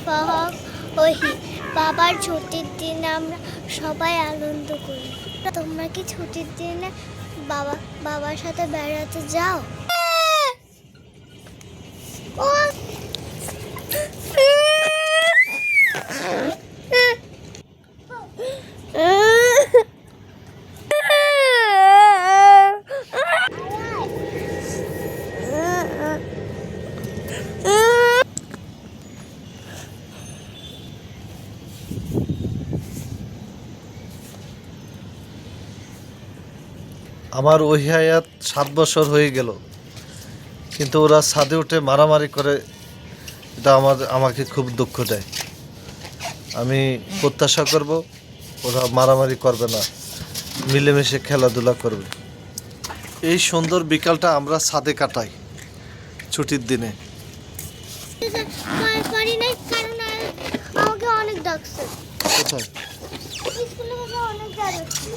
ফাহাম ওহি। বাবার ছুটির দিনে আমরা সবাই আনন্দ করি। তোমরা কি ছুটির দিনে বাবার সাথে বেড়াতে যাও? আমার ওই হায়াত 7 বছর হয়ে গেল, কিন্তু ওরা ছাদে উঠে মারামারি করে, এটা আমাকে খুব দুঃখ দেয়। আমি প্রত্যাশা করব ওরা মারামারি করবে না, মিলেমিশে খেলাধুলা করবে। এই সুন্দর বিকালটা আমরা ছাদে কাটাই ছুটির দিনে। পারি নাই, কারণ আমাকে অনেক ডাকছে। কোথায়? স্কুলে অনেক ডাকছে।